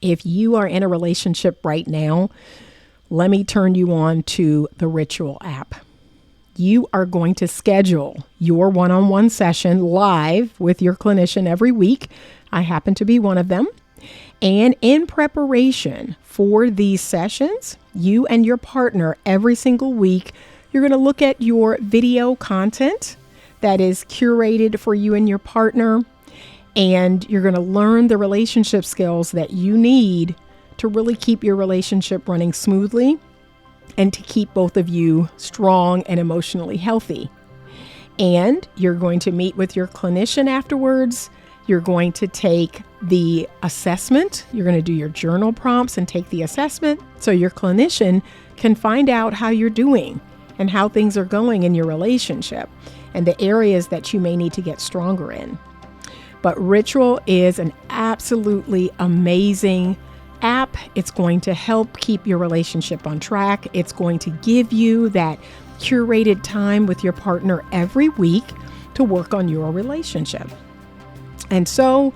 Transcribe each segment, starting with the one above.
If you are in a relationship right now, let me turn you on to the Ritual app. You are going to schedule your one-on-one session live with your clinician every week. I happen to be one of them. And in preparation for these sessions, you and your partner every single week, you're going to look at your video content that is curated for you and your partner. And you're going to learn the relationship skills that you need to really keep your relationship running smoothly and to keep both of you strong and emotionally healthy. And you're going to meet with your clinician afterwards. You're going to take the assessment. You're going to do your journal prompts and take the assessment so your clinician can find out how you're doing and how things are going in your relationship and the areas that you may need to get stronger in. But Ritual is an absolutely amazing app. It's going to help keep your relationship on track. It's going to give you that curated time with your partner every week to work on your relationship. And so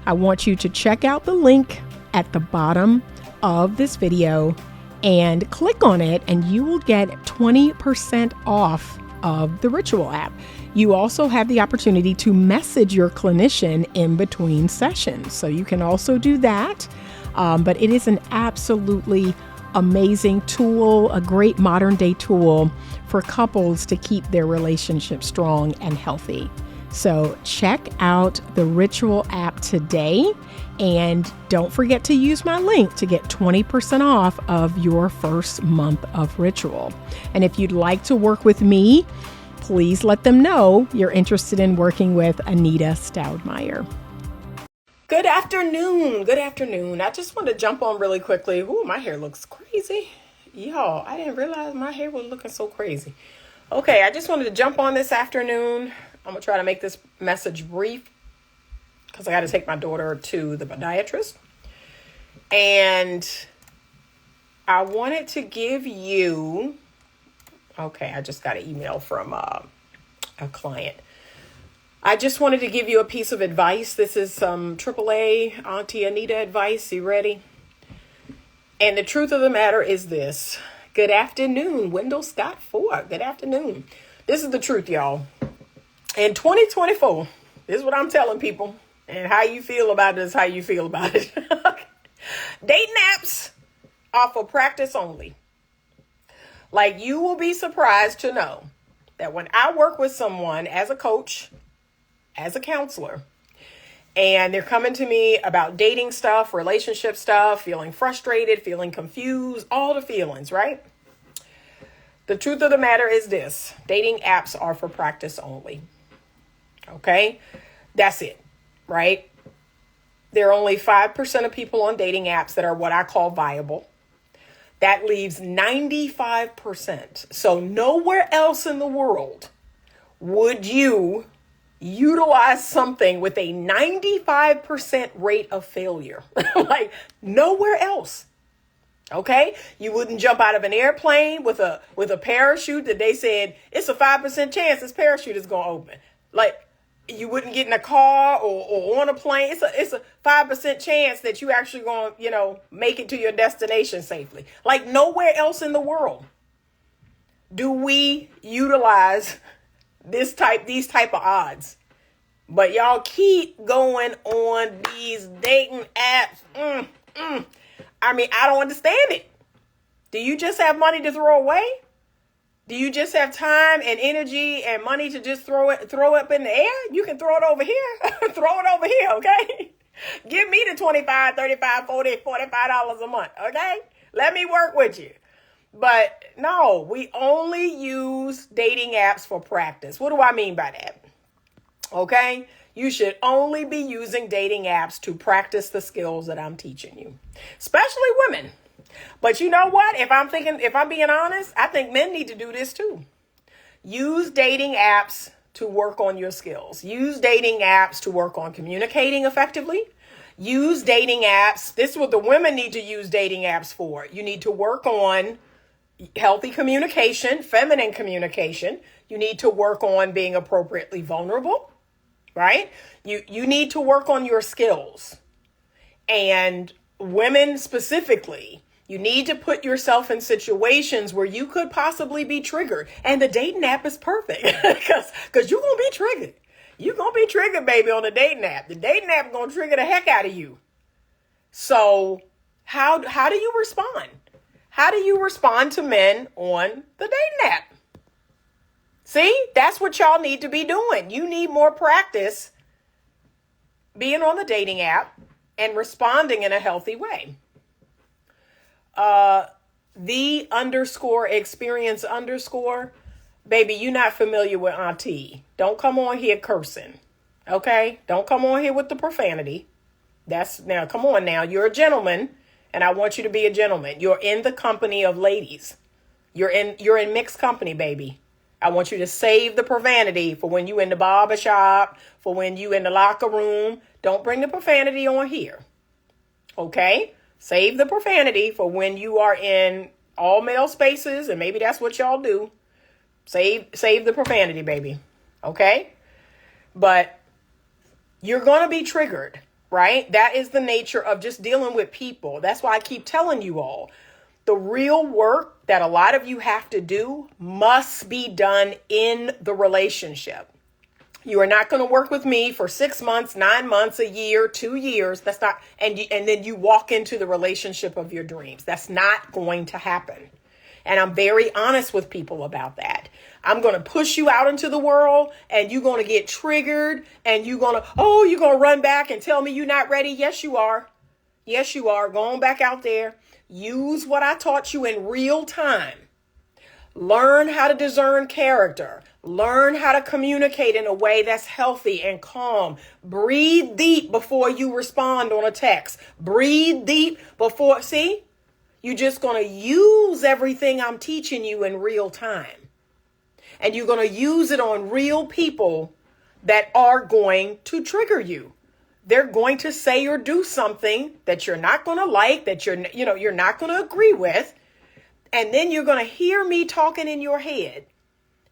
I want you to check out the link at the bottom of this video and click on it, and you will get 20% off of the Ritual app. You also have the opportunity to message your clinician in between sessions. So you can also do that. But it is an absolutely amazing tool, a great modern day tool for couples to keep their relationship strong and healthy. So check out the Ritual app today, and don't forget to use my link to get 20% off of your first month of Ritual. And if you'd like to work with me, please let them know you're interested in working with Anita Stoudmire. Good afternoon. Good afternoon. I just want to jump on really quickly. Ooh, my hair looks crazy. Y'all, I didn't realize my hair was looking so crazy. Okay, I just wanted to jump on this afternoon. I'm going to try to make this message brief because I got to take my daughter to the podiatrist. And I wanted to give you, okay, I just got an email from a client. I just wanted to give you a piece of advice. This is some AAA Auntie Anita advice. You ready? And the truth of the matter is this. Good afternoon, Wendell Scott Ford. Good afternoon. This is the truth, y'all. In 2024, this is what I'm telling people. And how you feel about it is how you feel about it. Dating apps are for practice only. Like, you will be surprised to know that when I work with someone as a coach, as a counselor, and they're coming to me about dating stuff, relationship stuff, feeling frustrated, feeling confused, all the feelings, right? The truth of the matter is this: dating apps are for practice only. Okay? That's it, right? There are only 5% of people on dating apps that are what I call viable. That leaves 95%. So nowhere else in the world would you utilize something with a 95% rate of failure. Like, nowhere else. Okay? You wouldn't jump out of an airplane with a parachute that they said it's a 5% chance this parachute is going to open. Like, you wouldn't get in a car or on a plane. It's a 5% chance that you actually going to, make it to your destination safely. Like, nowhere else in the world do we utilize these type of odds. But y'all keep going on these dating apps. I mean, I don't understand it. Do you just have money to throw away? Do you just have time and energy and money to just throw it up in the air? You can throw it over here. Throw it over here, okay? Give me the $25, $35, $40, $45 a month, okay? Let me work with you. But no, we only use dating apps for practice. What do I mean by that? Okay? You should only be using dating apps to practice the skills that I'm teaching you, especially women. But you know what? If I'm being honest, I think men need to do this too. Use dating apps to work on your skills. Use dating apps to work on communicating effectively. Use dating apps. This is what the women need to use dating apps for. You need to work on healthy communication, feminine communication. You need to work on being appropriately vulnerable, right? You need to work on your skills. And women specifically, you need to put yourself in situations where you could possibly be triggered. And the dating app is perfect because you're going to be triggered. You're going to be triggered, baby, on the dating app. The dating app is going to trigger the heck out of you. So how do you respond? How do you respond to men on the dating app? See, that's what y'all need to be doing. You need more practice being on the dating app and responding in a healthy way. The_experience_, baby, you're not familiar with Auntie. Don't come on here cursing. Okay? Don't come on here with the profanity. Now, come on now. You're a gentleman, and I want you to be a gentleman. You're in the company of ladies. You're in mixed company, baby. I want you to save the profanity for when you in the barbershop, for when you in the locker room. Don't bring the profanity on here. Okay? Save the profanity for when you are in all male spaces, and maybe that's what y'all do. Save the profanity, baby. Okay? But you're going to be triggered, right? That is the nature of just dealing with people. That's why I keep telling you all. The real work that a lot of you have to do must be done in the relationship. You are not going to work with me for 6 months, 9 months, a year, 2 years. That's not, and then you walk into the relationship of your dreams. That's not going to happen. And I'm very honest with people about that. I'm going to push you out into the world and you're going to get triggered and you're going to run back and tell me you're not ready. Yes, you are. Yes, you are. Go on back out there. Use what I taught you in real time. Learn how to discern character. Learn how to communicate in a way that's healthy and calm. Breathe deep before you respond on a text. Breathe deep before, see? You're just going to use everything I'm teaching you in real time. And you're going to use it on real people that are going to trigger you. They're going to say or do something that you're not going to like, that you're not going to agree with. And then you're going to hear me talking in your head.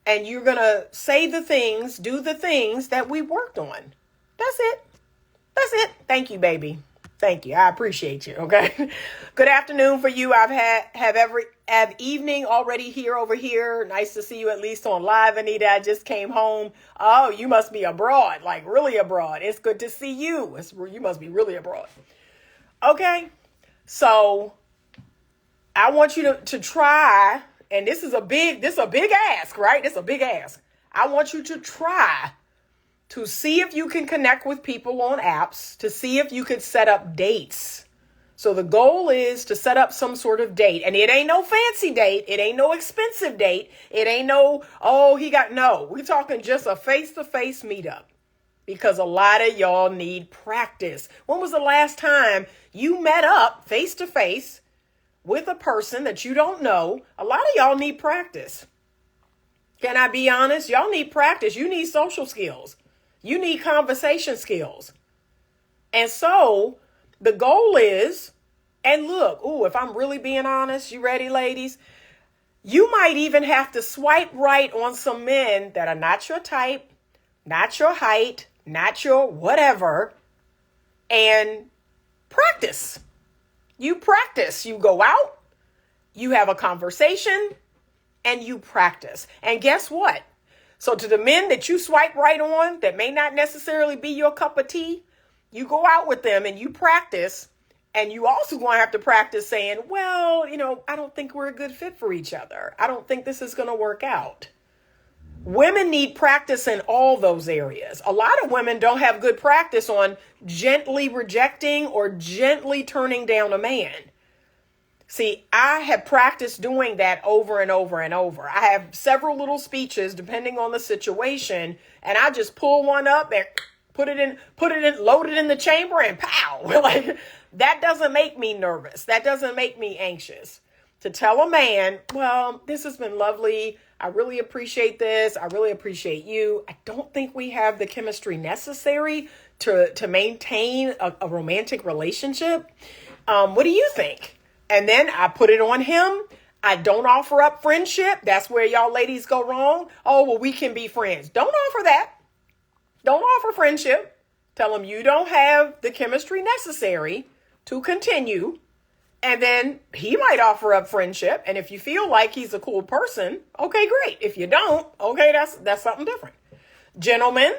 And you're going to say the things, do the things that we worked on. That's it. That's it. Thank you, baby. Thank you. I appreciate you. Okay. Good afternoon for you. Have evening already here over here. Nice to see you at least on live, Anita. I just came home. Oh, you must be abroad, like really abroad. It's good to see you. You must be really abroad. Okay. So I want you to try, and this is a big ask, right? This is a big ask. I want you to try to see if you can connect with people on apps, to see if you could set up dates. So the goal is to set up some sort of date. And it ain't no fancy date. It ain't no expensive date. It ain't no, no. We're talking just a face-to-face meetup. Because a lot of y'all need practice. When was the last time you met up face-to-face with a person that you don't know? A lot of y'all need practice. Can I be honest? Y'all need practice. You need social skills. You need conversation skills. And so the goal is, and look, if I'm really being honest, you ready, ladies? You might even have to swipe right on some men that are not your type, not your height, not your whatever, and practice. You practice. You go out, you have a conversation, and you practice. And guess what? So to the men that you swipe right on that may not necessarily be your cup of tea, you go out with them and you practice. And you also going to have to practice saying, well, I don't think we're a good fit for each other. I don't think this is going to work out. Women need practice in all those areas. A lot of women don't have good practice on gently rejecting or gently turning down a man. See, I have practiced doing that over and over and over. I have several little speeches depending on the situation, and I just pull one up and load it in the chamber and pow. Like, that doesn't make me nervous. That doesn't make me anxious. To tell a man, well, this has been lovely. I really appreciate this. I really appreciate you. I don't think we have the chemistry necessary to maintain a romantic relationship. What do you think? And then I put it on him. I don't offer up friendship. That's where y'all ladies go wrong. Oh, well, we can be friends. Don't offer that. Don't offer friendship. Tell him you don't have the chemistry necessary to continue. And then he might offer up friendship. And if you feel like he's a cool person, okay, great. If you don't, okay, that's something different. Gentlemen,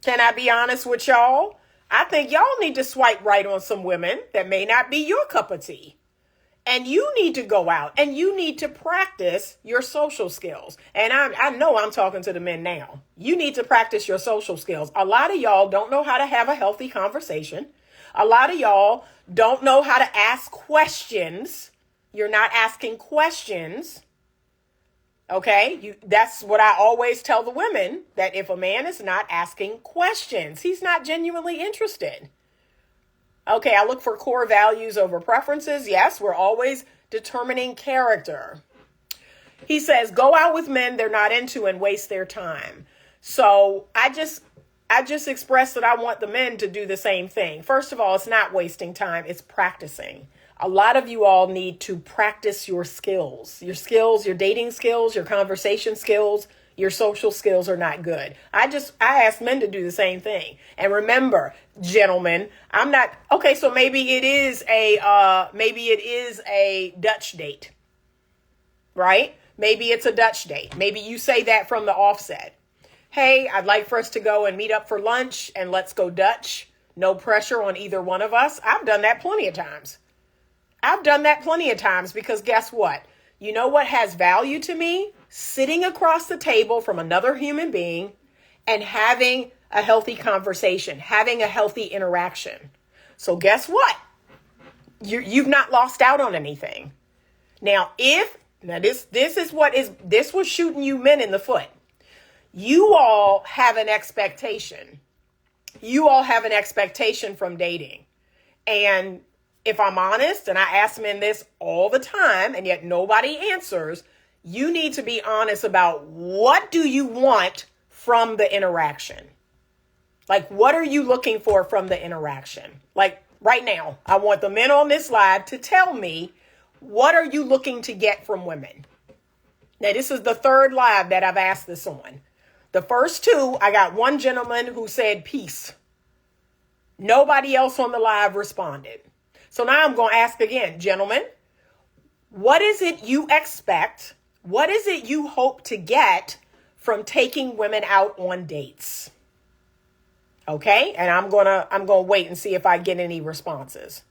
can I be honest with y'all? I think y'all need to swipe right on some women that may not be your cup of tea. And you need to go out and you need to practice your social skills. And I know I'm talking to the men now. You need to practice your social skills. A lot of y'all don't know how to have a healthy conversation. A lot of y'all don't know how to ask questions. You're not asking questions. Okay, that's what I always tell the women, that if a man is not asking questions, he's not genuinely interested. Okay, I look for core values over preferences. Yes, we're always determining character. He says, go out with men they're not into and waste their time. So I just expressed that I want the men to do the same thing. First of all, it's not wasting time, it's practicing. A lot of you all need to practice your skills, your dating skills, your conversation skills, your social skills are not good. I ask men to do the same thing. And remember, gentlemen, so maybe it is a Dutch date, right? Maybe it's a Dutch date. Maybe you say that from the offset. Hey, I'd like for us to go and meet up for lunch and let's go Dutch. No pressure on either one of us. I've done that plenty of times. Because guess what? You know what has value to me? Sitting across the table from another human being and having a healthy conversation, having a healthy interaction. So guess what? You've not lost out on anything. Now, this was shooting you men in the foot. You all have an expectation. You all have an expectation from dating. And if I'm honest, and I ask men this all the time, and yet nobody answers, you need to be honest about what do you want from the interaction? Like, what are you looking for from the interaction? Like right now, I want the men on this live to tell me, what are you looking to get from women? Now, this is the third live that I've asked this on. The first two, I got one gentleman who said peace. Nobody else on the live responded. So now I'm going to ask again, gentlemen, what is it you expect? What is it you hope to get from taking women out on dates? Okay. And I'm going to wait and see if I get any responses.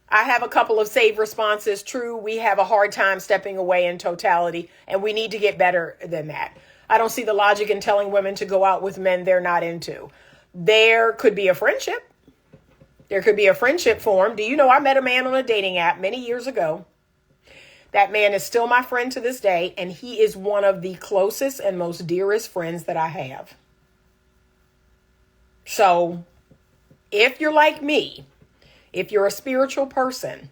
I have a couple of saved responses. True. We have a hard time stepping away in totality, and we need to get better than that. I don't see the logic in telling women to go out with men they're not into. There could be a friendship. There could be a friendship formed. Do you know I met a man on a dating app many years ago? That man is still my friend to this day, and he is one of the closest and most dearest friends that I have. So if you're like me, if you're a spiritual person,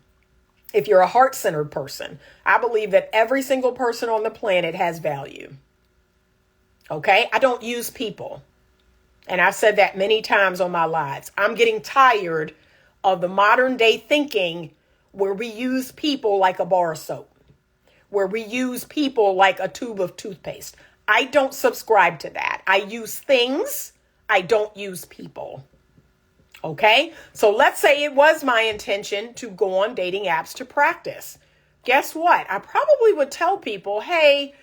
if you're a heart-centered person, I believe that every single person on the planet has value. Okay? I don't use people. And I've said that many times on my lives. I'm getting tired of the modern day thinking where we use people like a bar of soap, where we use people like a tube of toothpaste. I don't subscribe to that. I use things. I don't use people. Okay? So let's say it was my intention to go on dating apps to practice. Guess what? I probably would tell people, hey,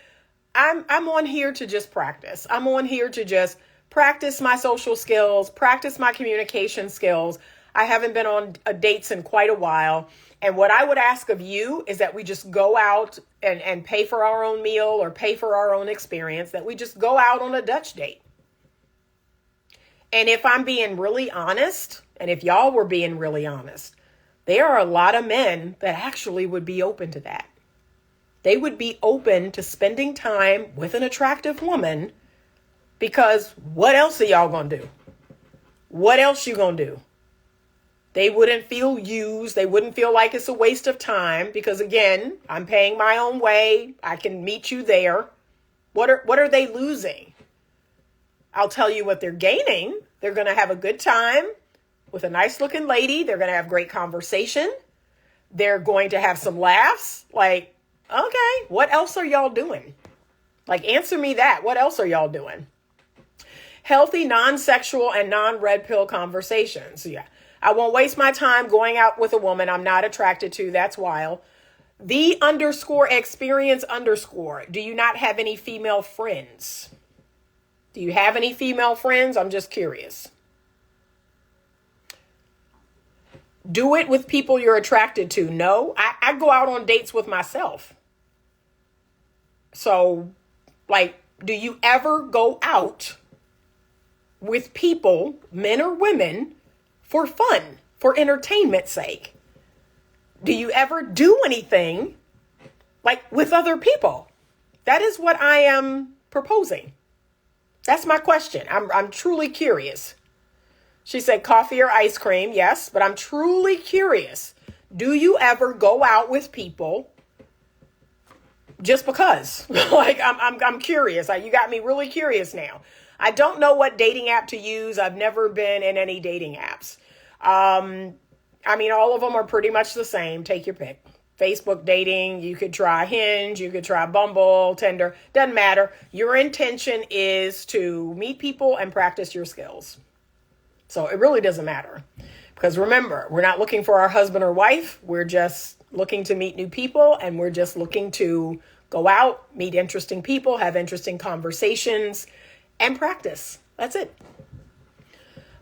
I'm on here to just practice. I'm on here to just practice my social skills, practice my communication skills. I haven't been on dates in quite a while. And what I would ask of you is that we just go out and pay for our own meal or pay for our own experience, that we just go out on a Dutch date. And if I'm being really honest, and if y'all were being really honest, there are a lot of men that actually would be open to that. They would be open to spending time with an attractive woman, because what else are y'all going to do? What else you going to do? They wouldn't feel used. They wouldn't feel like it's a waste of time, because again, I'm paying my own way. I can meet you there. What are they losing? I'll tell you what they're gaining. They're going to have a good time with a nice looking lady. They're going to have great conversation. They're going to have some laughs. Like, okay, what else are y'all doing? Like, answer me that. What else are y'all doing? Healthy, non-sexual, and non-red pill conversations. Yeah. I won't waste my time going out with a woman I'm not attracted to. That's wild. The underscore experience underscore. Do you not have any female friends? Do you have any female friends? I'm just curious. Do it with people you're attracted to. No, I go out on dates with myself. So, like, do you ever go out with people, men or women, for fun, for entertainment's sake? Do you ever do anything like with other people? That is what I am proposing. That's my question. I'm truly curious. She said coffee or ice cream. Yes, but I'm truly curious. Do you ever go out with people just because? Like, I'm curious. You got me really curious now. I don't know what dating app to use. I've never been in any dating apps. I mean, all of them are pretty much the same. Take your pick. Facebook dating, you could try Hinge, you could try Bumble, Tinder, doesn't matter. Your intention is to meet people and practice your skills. So it really doesn't matter. Because remember, we're not looking for our husband or wife. We're just looking to meet new people, and we're just looking to go out, meet interesting people, have interesting conversations, and practice. That's it.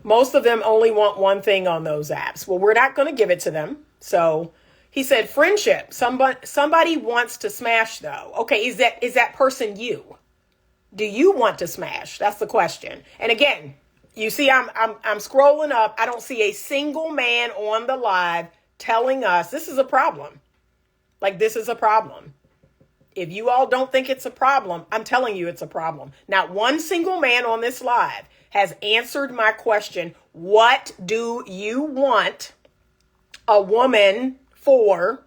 Most of them only want one thing on those apps. Well, we're not going to give it to them. So he said, friendship. Somebody wants to smash, though. Okay, is that person you? Do you want to smash? That's the question. And again, you see, I'm scrolling up. I don't see a single man on the live telling us this is a problem. Like, this is a problem. If you all don't think it's a problem, I'm telling you it's a problem. Not one single man on this live has answered my question. What do you want a woman for?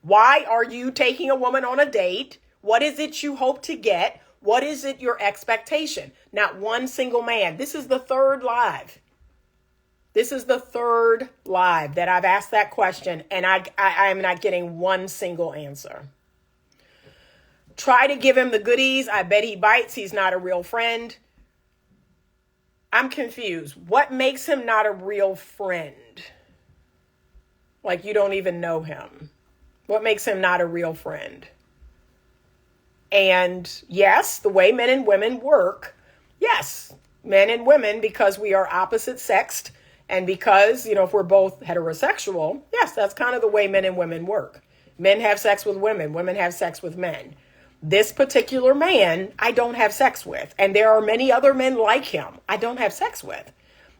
Why are you taking a woman on a date? What is it you hope to get? What is it your expectation? Not one single man. This is the third live. This is the third live that I've asked that question, and I am not getting one single answer. Try to give him the goodies. I bet he bites. He's not a real friend. I'm confused. What makes him not a real friend? Like, you don't even know him. What makes him not a real friend? And yes, the way men and women work, yes, men and women, because we are opposite sexed, and because, if we're both heterosexual, yes, that's kind of the way men and women work. Men have sex with women. Women have sex with men. This particular man, I don't have sex with. And there are many other men like him I don't have sex with.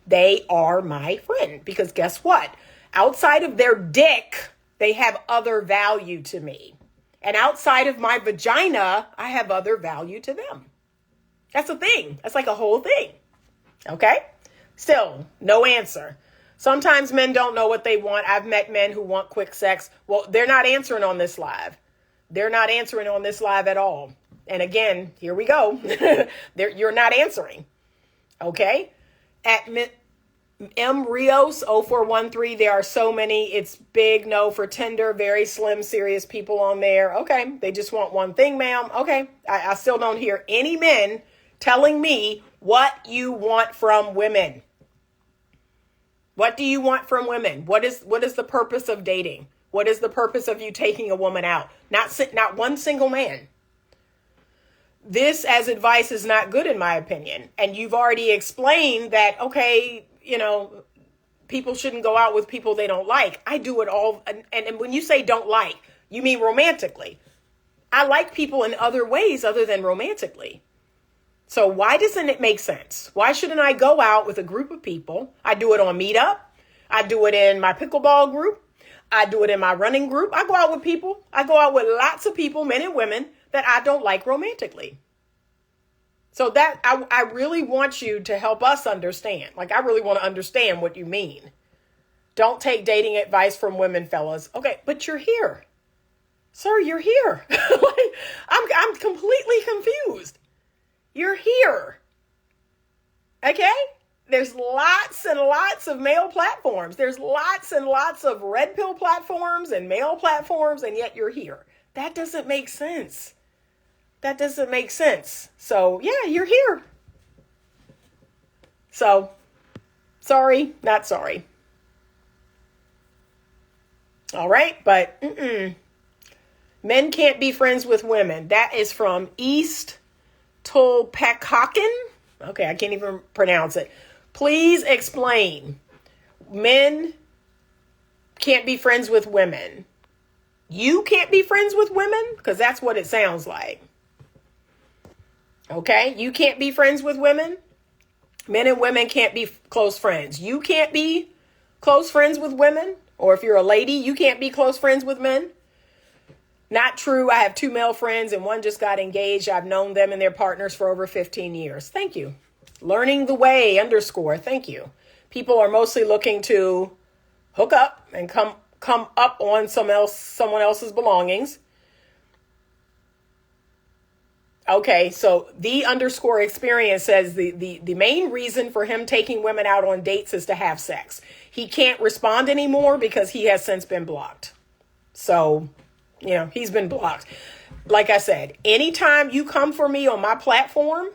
They are my friend because guess what? Outside of their dick, they have other value to me. And outside of my vagina, I have other value to them. That's a thing. That's like a whole thing. Okay? Still, no answer. Sometimes men don't know what they want. I've met men who want quick sex. Well, they're not answering on this live. They're not answering on this live at all. And again, here we go. You're not answering. Okay? At M Rios 0413, there are so many. It's big no for Tinder. Very slim, serious people on there. Okay. They just want one thing, ma'am. Okay. I still don't hear any men telling me what you want from women. What do you want from women? What is the purpose of dating? What is the purpose of you taking a woman out? Not one single man. This as advice is not good in my opinion. And you've already explained that, okay, people shouldn't go out with people they don't like. I do it all. And when you say don't like, you mean romantically. I like people in other ways other than romantically. So why doesn't it make sense? Why shouldn't I go out with a group of people? I do it on Meetup. I do it in my pickleball group. I do it in my running group. I go out with people. I go out with lots of people, men and women, that I don't like romantically. So that I really want you to help us understand. Like, I really want to understand what you mean. Don't take dating advice from women, fellas. Okay, but you're here. Sir, you're here. Like, I'm completely confused. You're here. Okay? There's lots and lots of male platforms. There's lots and lots of red pill platforms and male platforms, and yet you're here. That doesn't make sense. That doesn't make sense. So, yeah, you're here. So, sorry, not sorry. All right. But men can't be friends with women. That is from East Tulpehocken. Okay, I can't even pronounce it. Please explain. Men can't be friends with women. You can't be friends with women? Because that's what it sounds like. Okay, you can't be friends with women. Men and women can't be close friends. You can't be close friends with women. Or if you're a lady, you can't be close friends with men. Not true. I have 2 male friends and one just got engaged. I've known them and their partners for over 15 years. Thank you. Learning the way _ Thank you. People are mostly looking to hook up and come up on someone else's belongings. Okay, so the _ experience says the main reason for him taking women out on dates is to have sex. He can't respond anymore because he has since been blocked. So, he's been blocked. Like I said, anytime you come for me on my platform,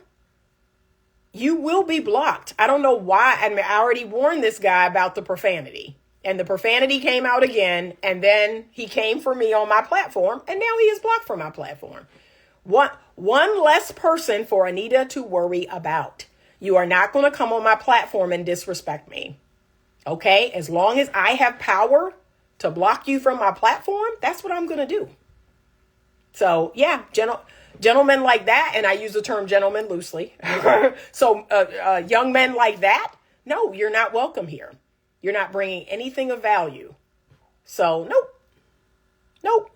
you will be blocked. I don't know why. I already warned this guy about the profanity. And the profanity came out again. And then he came for me on my platform. And now he is blocked from my platform. One less person for Anita to worry about. You are not going to come on my platform and disrespect me. Okay? As long as I have power to block you from my platform, that's what I'm going to do. So, yeah, gentlemen like that, and I use the term gentleman loosely. So, young men like that, no, you're not welcome here. You're not bringing anything of value. So, nope.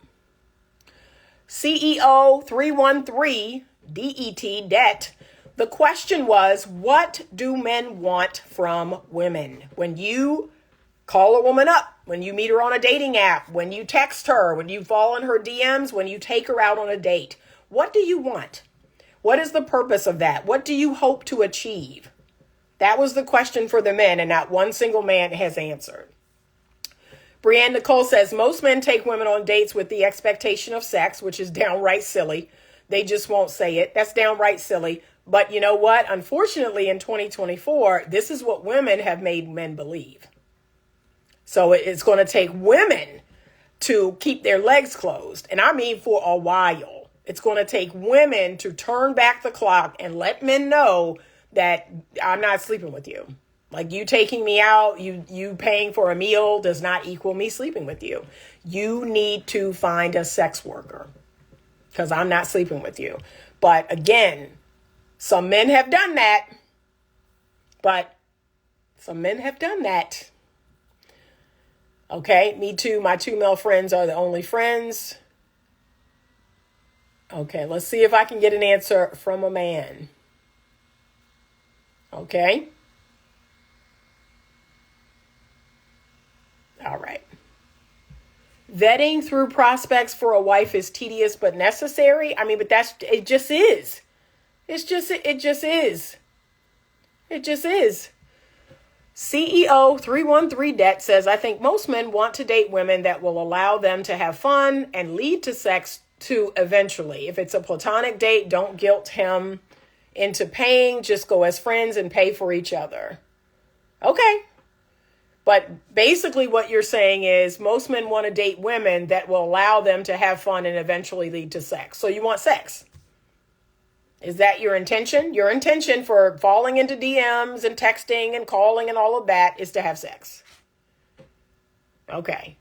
CEO 313 DET. The question was, what do men want from women? When you call a woman up, when you meet her on a dating app, when you text her, when you fall in her DMs, when you take her out on a date, what do you want? What is the purpose of that? What do you hope to achieve? That was the question for the men, and not one single man has answered. Brianne Nicole says, most men take women on dates with the expectation of sex, which is downright silly. They just won't say it. That's downright silly. But you know what? Unfortunately, in 2024, this is what women have made men believe. So it's going to take women to keep their legs closed. And I mean for a while. It's going to take women to turn back the clock and let men know that I'm not sleeping with you. Like, you taking me out, you paying for a meal does not equal me sleeping with you. You need to find a sex worker because I'm not sleeping with you. But again, some men have done that. Okay, me too. My 2 male friends are the only friends. Okay, let's see if I can get an answer from a man. Okay. All right. Vetting through prospects for a wife is tedious but necessary. I mean, but it just is. It just is. CEO 313 Det says, I think most men want to date women that will allow them to have fun and lead to sex too eventually. If it's a platonic date, don't guilt him into paying. Just go as friends and pay for each other. Okay. But basically what you're saying is most men want to date women that will allow them to have fun and eventually lead to sex. So you want sex. Is that your intention? Your intention for falling into DMs and texting and calling and all of that is to have sex. Okay.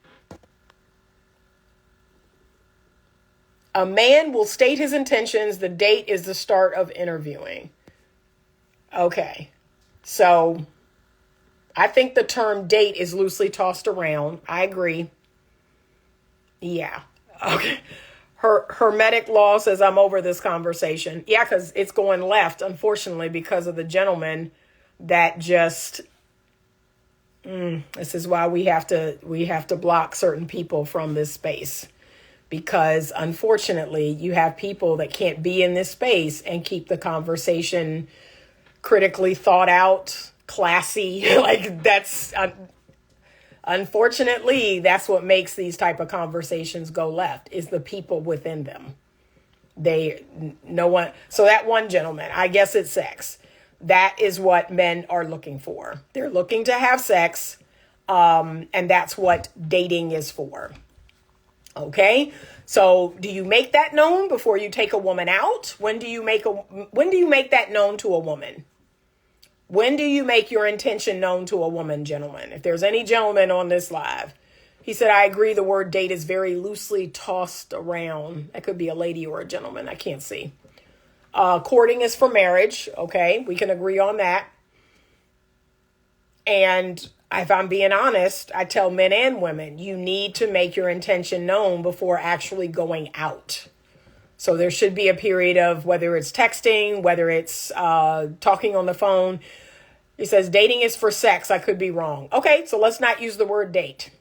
A man will state his intentions. The date is the start of interviewing. Okay. So I think the term date is loosely tossed around. I agree. Yeah. Okay. Hermetic Law says, I'm over this conversation. Yeah, because it's going left, unfortunately, because of the gentleman that just, this is why we have to block certain people from this space. Because unfortunately, you have people that can't be in this space and keep the conversation critically thought out, classy. Like, that's unfortunately, that's what makes these type of conversations go left, is the people within them. So that one gentleman, I guess it's sex. That is what men are looking for. They're looking to have sex. And that's what dating is for. Okay. So do you make that known before you take a woman out? When do you make that known to a woman? When do you make your intention known to a woman, gentlemen? If there's any gentlemen on this live, he said, I agree. The word date is very loosely tossed around. That could be a lady or a gentleman. I can't see. Courting is for marriage. Okay. We can agree on that. And if I'm being honest, I tell men and women, you need to make your intention known before actually going out. So there should be a period of whether it's texting, whether it's talking on the phone. He says dating is for sex. I could be wrong. Okay, so let's not use the word date.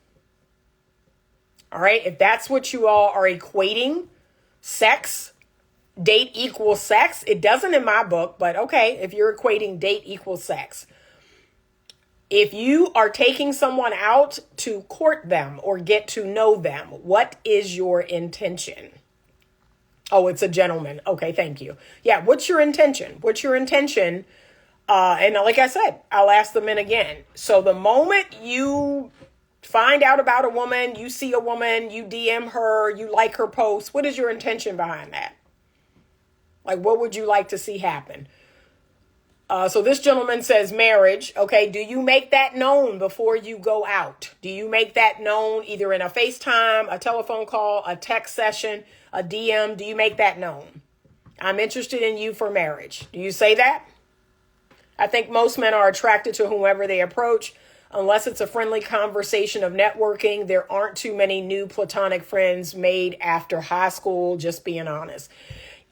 All right, if that's what you all are equating, sex, date equals sex. It doesn't in my book, but okay, if you're equating date equals sex. If you are taking someone out to court them or get to know them, what is your intention? Oh, it's a gentleman. Okay, thank you. Yeah, what's your intention? What's your intention? And like I said, I'll ask the men again. So the moment you find out about a woman, you see a woman, you DM her, you like her post, what is your intention behind that? Like, what would you like to see happen? So this gentleman says marriage. Okay, do you make that known before you go out? Do you make that known either in a FaceTime, a telephone call, a text session, a DM? Do you make that known? I'm interested in you for marriage. Do you say that? I think most men are attracted to whoever they approach. Unless it's a friendly conversation of networking, there aren't too many new platonic friends made after high school, just being honest.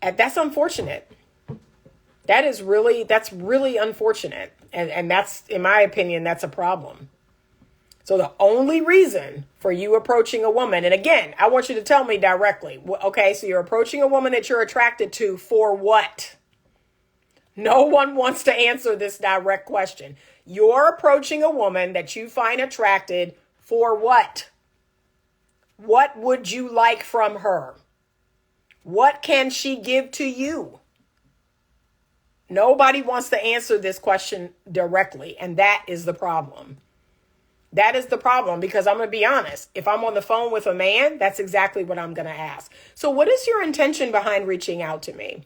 And that's unfortunate. That's really unfortunate. And that's, in my opinion, that's a problem. So the only reason for you approaching a woman, and again, I want you to tell me directly, okay, so you're approaching a woman that you're attracted to for what? No one wants to answer this direct question. You're approaching a woman that you find attracted for what? What would you like from her? What can she give to you? Nobody wants to answer this question directly, and that is the problem. That is the problem, because I'm going to be honest. If I'm on the phone with a man, that's exactly what I'm going to ask. So what is your intention behind reaching out to me?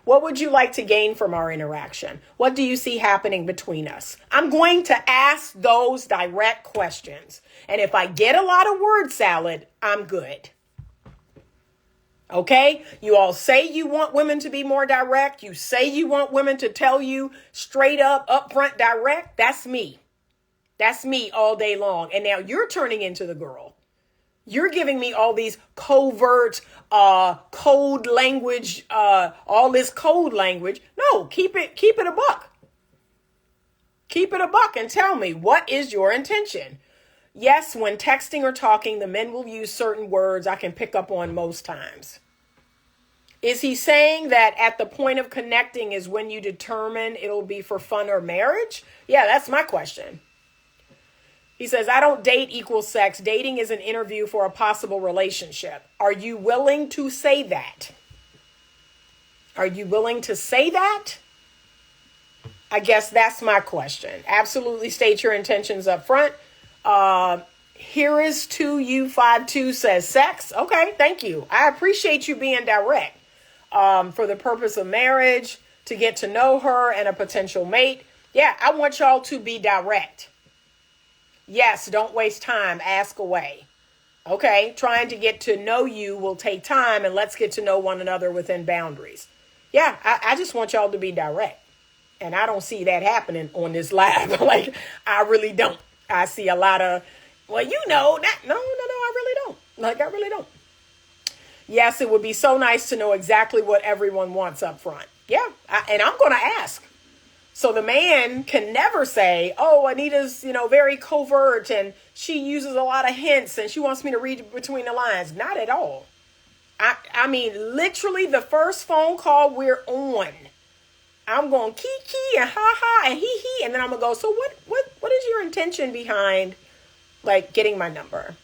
What would you like to gain from our interaction? What do you see happening between us? I'm going to ask those direct questions. And if I get a lot of word salad, I'm good. Okay, you all say you want women to be more direct. You say you want women to tell you straight up, upfront, direct. That's me. That's me all day long. And now you're turning into the girl. You're giving me all these covert code language, all this code language. No, keep it a buck. Keep it a buck and tell me, what is your intention? Yes, when texting or talking, the men will use certain words I can pick up on most times. Is he saying that at the point of connecting is when you determine it'll be for fun or marriage? Yeah, that's my question. He says, I don't date equals sex. Dating is an interview for a possible relationship. Are you willing to say that? Are you willing to say that? I guess that's my question. Absolutely state your intentions up front. Here is to you 52 says sex. Okay, thank you. I appreciate you being direct. For the purpose of marriage, to get to know her and a potential mate. Yeah, I want y'all to be direct. Yes, don't waste time. Ask away. Okay, trying to get to know you will take time, and let's get to know one another within boundaries. Yeah, I just want y'all to be direct. And I don't see that happening on this live. Like, I really don't. I see a lot of, well, you know, that. No, I really don't. Like, I really don't. Yes, it would be so nice to know exactly what everyone wants up front. Yeah, and I'm going to ask. So the man can never say, oh, Anita's, very covert and she uses a lot of hints and she wants me to read between the lines. Not at all. I mean, literally the first phone call we're on, I'm going kiki and ha ha and hee hee. And then I'm going to go, so what is your intention behind like getting my number?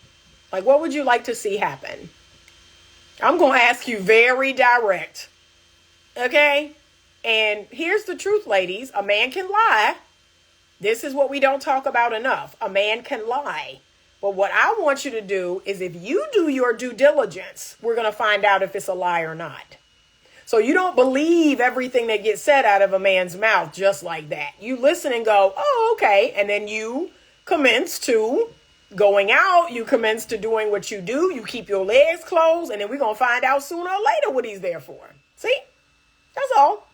Like, what would you like to see happen? I'm going to ask you very direct. Okay. And here's the truth, ladies. A man can lie. This is what we don't talk about enough. A man can lie. But what I want you to do is, if you do your due diligence, we're going to find out if it's a lie or not. So you don't believe everything that gets said out of a man's mouth just like that. You listen and go, oh, okay. And then you commence to going out. You commence to doing what you do. You keep your legs closed. And then we're going to find out sooner or later what he's there for. See? That's all.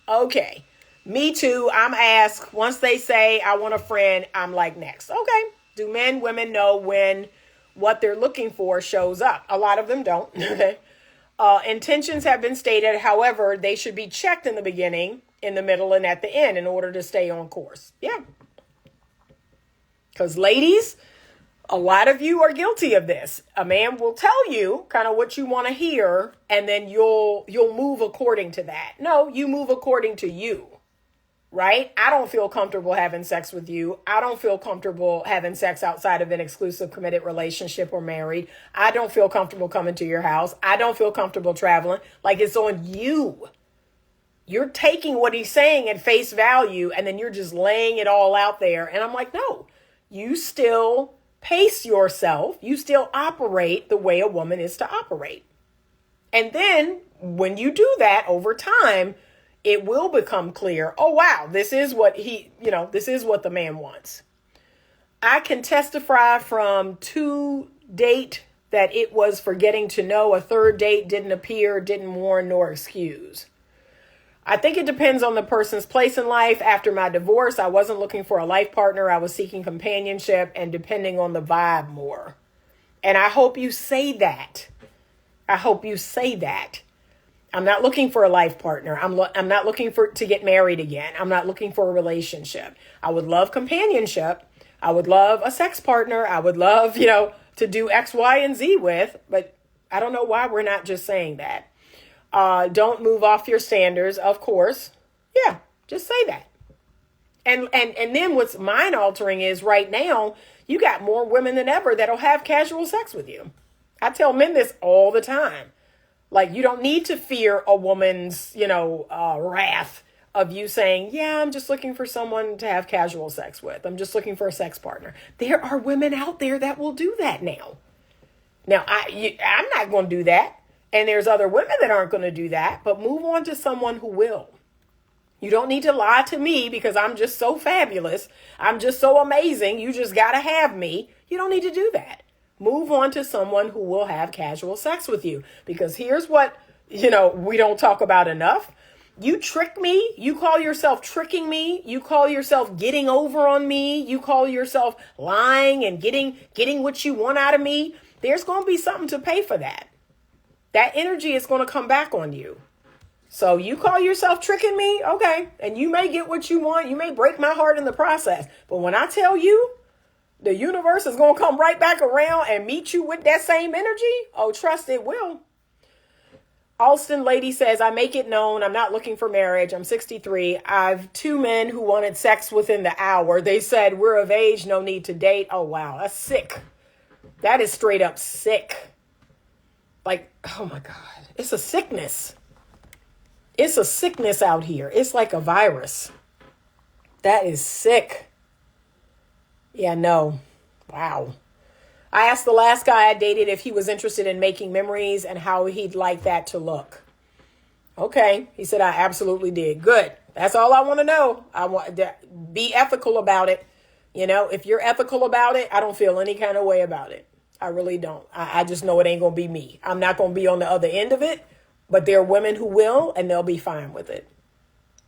Okay. Me too. I'm asked, once they say, I want a friend, I'm like, next. Okay. Do men, women know when what they're looking for shows up? A lot of them don't. Intentions have been stated. However, they should be checked in the beginning, in the middle, and at the end in order to stay on course. Yeah. Because ladies, a lot of you are guilty of this. A man will tell you kind of what you want to hear, and then you'll move according to that. No, you move according to you. Right? I don't feel comfortable having sex with you. I don't feel comfortable having sex outside of an exclusive committed relationship or married. I don't feel comfortable coming to your house. I don't feel comfortable traveling. Like, it's on you. You're taking what he's saying at face value, and then you're just laying it all out there. And I'm like, no, you still pace yourself. You still operate the way a woman is to operate. And then when you do that over time, it will become clear, oh, wow, this is what this is what the man wants. I can testify from 2 dates that it was for getting to know. A 3rd date didn't appear, didn't warn, nor excuse. I think it depends on the person's place in life. After my divorce, I wasn't looking for a life partner. I was seeking companionship and depending on the vibe more. And I hope you say that. I hope you say that. I'm not looking for a life partner. I'm not looking to get married again. I'm not looking for a relationship. I would love companionship. I would love a sex partner. I would love, to do X, Y, and Z with, but I don't know why we're not just saying that. Don't move off your standards, of course. Yeah, just say that. And then what's mind altering is right now, you got more women than ever that'll have casual sex with you. I tell men this all the time. Like, you don't need to fear a woman's, wrath of you saying, yeah, I'm just looking for someone to have casual sex with. I'm just looking for a sex partner. There are women out there that will do that now. Now, I'm not going to do that. And there's other women that aren't going to do that. But move on to someone who will. You don't need to lie to me because I'm just so fabulous. I'm just so amazing. You just got to have me. You don't need to do that. Move on to someone who will have casual sex with you. Because here's what, we don't talk about enough. You trick me. You call yourself tricking me. You call yourself getting over on me. You call yourself lying and getting what you want out of me. There's going to be something to pay for that. That energy is going to come back on you. So you call yourself tricking me? Okay. And you may get what you want. You may break my heart in the process. But when I tell you, the universe is going to come right back around and meet you with that same energy. Oh, trust it will. Alston lady says, I make it known I'm not looking for marriage. I'm 63. I've 2 men who wanted sex within the hour. They said, we're of age, no need to date. Oh, wow. That's sick. That is straight up sick. Like, oh, my God. It's a sickness. It's a sickness out here. It's like a virus. That is sick. Yeah, no. Wow. I asked the last guy I dated if he was interested in making memories and how he'd like that to look. Okay. He said, I absolutely did. Good. That's all I want to know. I want to be ethical about it. If you're ethical about it, I don't feel any kind of way about it. I really don't. I just know it ain't going to be me. I'm not going to be on the other end of it, but there are women who will, and they'll be fine with it.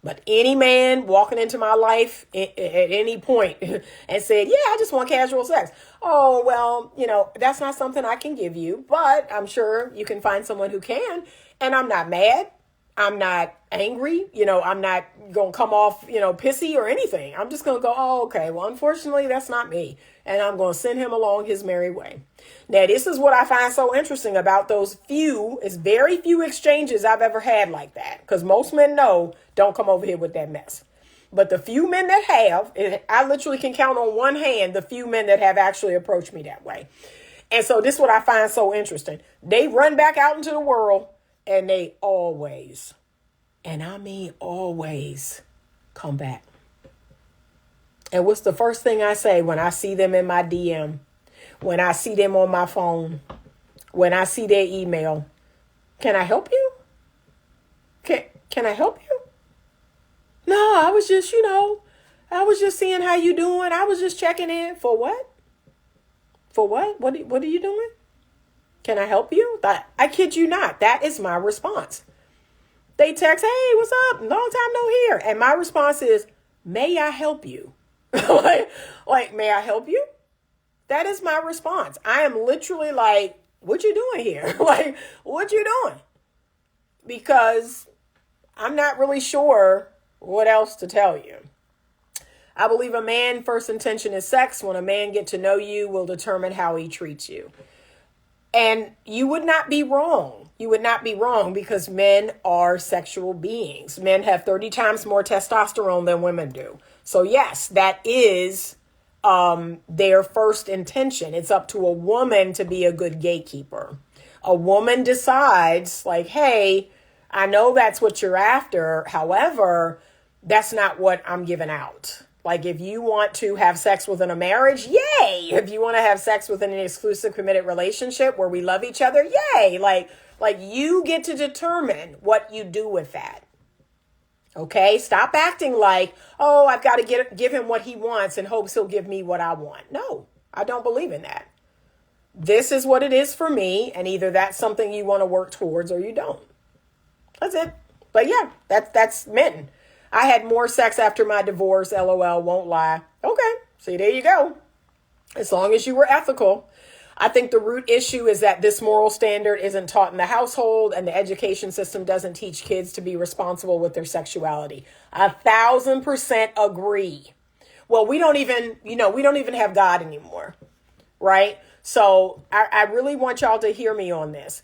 But any man walking into my life at any point and said, yeah, I just want casual sex. Oh, well, that's not something I can give you, but I'm sure you can find someone who can. And I'm not mad. I'm not angry. I'm not going to come off, pissy or anything. I'm just going to go, oh, okay, well, unfortunately, that's not me. And I'm going to send him along his merry way. Now, this is what I find so interesting about those it's very few exchanges I've ever had like that. Because most men know, don't come over here with that mess. But the few men that have, I literally can count on one hand the few men that have actually approached me that way. And so this is what I find so interesting. They run back out into the world and they always, and I mean always, come back. And what's the first thing I say when I see them in my DM, when I see them on my phone, when I see their email? Can I help you? Can I help you? No, I was just, I was just seeing how you doing. I was just checking in. For what? For what? What are you doing? Can I help you? I kid you not. That is my response. They text, hey, what's up? Long time no hear. And my response is, may I help you? like, may I help you? That is my response. I am literally like, what you doing here? Like, what you doing? Because I'm not really sure what else to tell you. I believe a man's first intention is sex. When a man get to know you, will determine how he treats you. And you would not be wrong. You would not be wrong, because men are sexual beings. Men have 30 times more testosterone than women do. So yes, that is their first intention. It's up to a woman to be a good gatekeeper. A woman decides like, hey, I know that's what you're after. However, that's not what I'm giving out. Like, if you want to have sex within a marriage, yay. If you want to have sex within an exclusive committed relationship where we love each other, yay. Like you get to determine what you do with that. Okay, stop acting like, oh, I've got to give him what he wants and hopes he'll give me what I want. No, I don't believe in that. This is what it is for me, and either that's something you want to work towards or you don't. That's it. But yeah, that's men. I had more sex after my divorce, LOL, won't lie. Okay, see, there you go. As long as you were ethical. I think the root issue is that this moral standard isn't taught in the household, and the education system doesn't teach kids to be responsible with their sexuality. 1,000% agree. Well, we don't even have God anymore, right? So I really want y'all to hear me on this.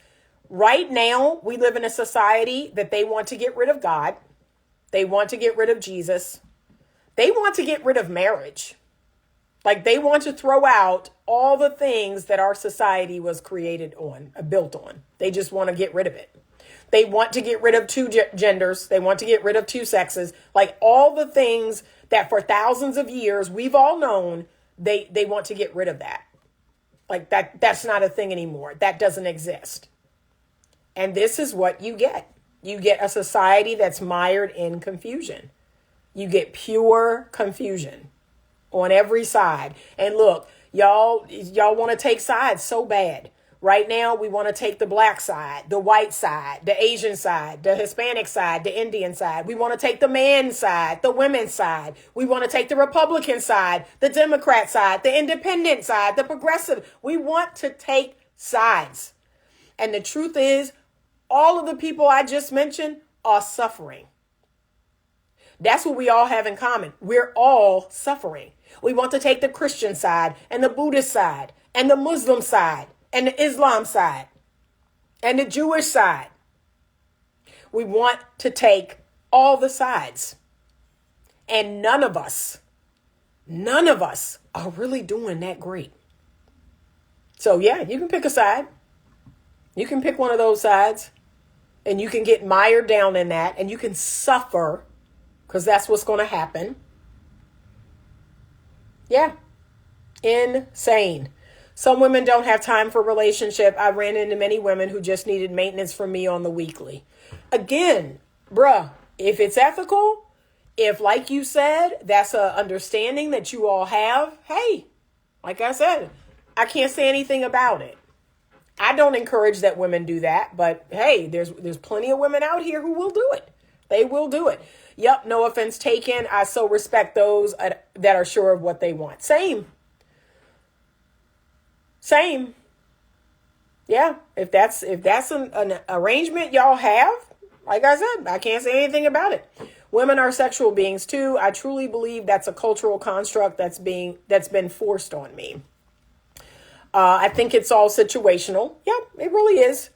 Right now, we live in a society that they want to get rid of God. They want to get rid of Jesus. They want to get rid of marriage. Like, they want to throw out all the things that our society was built on. They just want to get rid of it. They want to get rid of two genders. They want to get rid of two sexes. Like, all the things that for thousands of years we've all known, they want to get rid of that. Like, that's not a thing anymore. That doesn't exist. And this is what you get. You get a society that's mired in confusion. You get pure confusion on every side. And look, y'all want to take sides so bad. Right now, we want to take the black side, the white side, the Asian side, the Hispanic side, the Indian side. We want to take the man's side, the women's side. We want to take the Republican side, the Democrat side, the independent side, the progressive. We want to take sides. And the truth is, all of the people I just mentioned are suffering. That's what we all have in common. We're all suffering. We want to take the Christian side and the Buddhist side and the Muslim side and the Islam side and the Jewish side. We want to take all the sides. And none of us are really doing that great. So yeah, you can pick a side. You can pick one of those sides, and you can get mired down in that, and you can suffer, because that's what's going to happen. Yeah. Insane. Some women don't have time for a relationship. I ran into many women who just needed maintenance from me on the weekly. Again, bruh, if it's ethical, if, like you said, that's an understanding that you all have, hey, like I said, I can't say anything about it. I don't encourage that women do that, but hey, there's plenty of women out here who will do it. They will do it. Yep, no offense taken. I so respect those that are sure of what they want. Same. Yeah, if that's an arrangement y'all have, like I said, I can't say anything about it. Women are sexual beings too. I truly believe that's a cultural construct that's been forced on me. I think it's all situational. Yeah, it really is.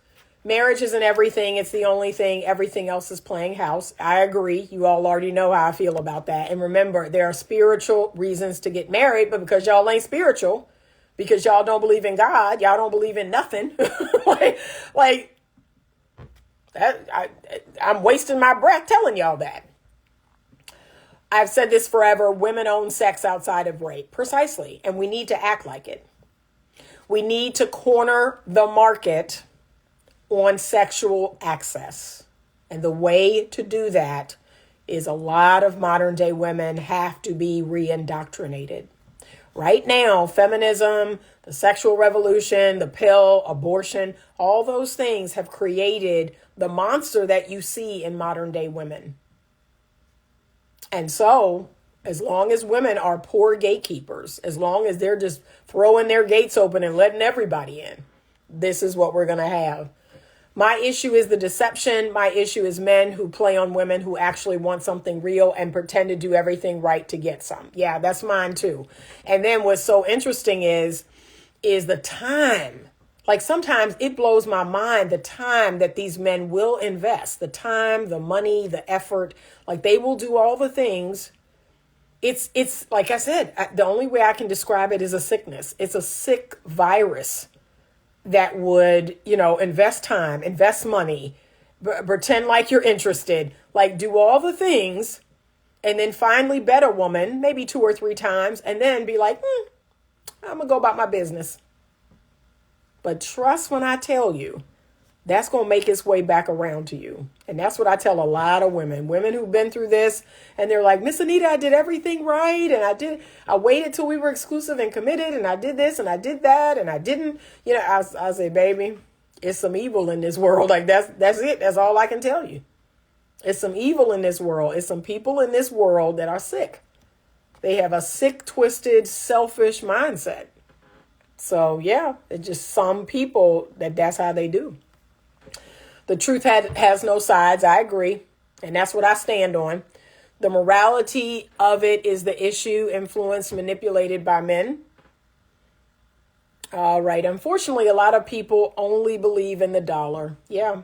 Marriage isn't everything. It's the only thing. Everything else is playing house. I agree. You all already know how I feel about that. And remember, there are spiritual reasons to get married, but because y'all ain't spiritual, because y'all don't believe in God, y'all don't believe in nothing. like that, I'm wasting my breath telling y'all that. I've said this forever, women own sex outside of rape. Precisely. And we need to act like it. We need to corner the market on sexual access. And the way to do that is a lot of modern day women have to be re-indoctrinated. Right now, feminism, the sexual revolution, the pill, abortion, all those things have created the monster that you see in modern day women. And so, as long as women are poor gatekeepers, as long as they're just throwing their gates open and letting everybody in, this is what we're going to have. My issue is the deception. My issue is men who play on women who actually want something real and pretend to do everything right to get some. Yeah, that's mine too. And then what's so interesting is the time. Like sometimes it blows my mind, the time that these men will invest, the time, the money, the effort, like they will do all the things. It's like I said, the only way I can describe it is a sickness. It's a sick virus that would, invest time, invest money, pretend like you're interested, like do all the things, and then finally bet a woman maybe 2 or 3 times and then be like, I'm going to go about my business. But trust when I tell you, that's going to make its way back around to you. And that's what I tell a lot of women who've been through this. And they're like, Miss Anita, I did everything right. And I waited till we were exclusive and committed. And I did this and I did that. And I didn't, I say, baby, it's some evil in this world. Like that's it. That's all I can tell you. It's some evil in this world. It's some people in this world that are sick. They have a sick, twisted, selfish mindset. So yeah, it's just some people that's how they do. The truth has no sides. I agree. And that's what I stand on. The morality of it is the issue, influenced, manipulated by men. All right. Unfortunately, a lot of people only believe in the dollar. Yeah.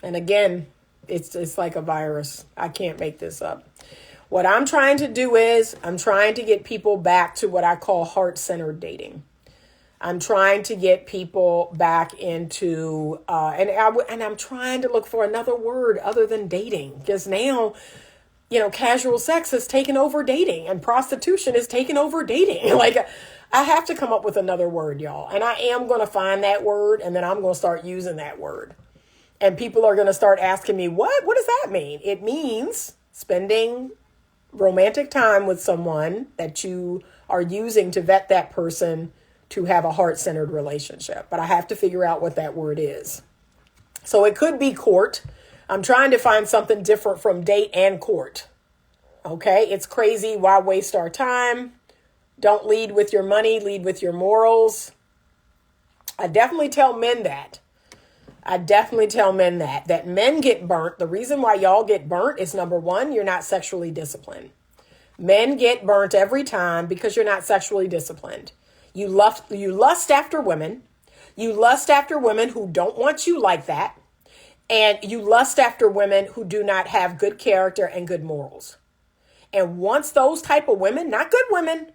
And again, it's like a virus. I can't make this up. What I'm trying to do is I'm trying to get people back to what I call heart-centered dating. I'm trying to get people back into, and I'm trying to look for another word other than dating, because now, casual sex has taken over dating and prostitution has taken over dating. Like I have to come up with another word, y'all. And I am going to find that word and then I'm going to start using that word. And people are going to start asking me, what does that mean? It means spending romantic time with someone that you are using to vet that person to have a heart-centered relationship. But I have to figure out what that word is. So it could be court. I'm trying to find something different from date and court. Okay, it's crazy. Why waste our time? Don't lead with your money, lead with your morals. I definitely tell men that. That men get burnt. The reason why y'all get burnt is, number one, you're not sexually disciplined. Men get burnt every time because you're not sexually disciplined. You lust after women. You lust after women who don't want you like that. And you lust after women who do not have good character and good morals. And once those type of women, not good women,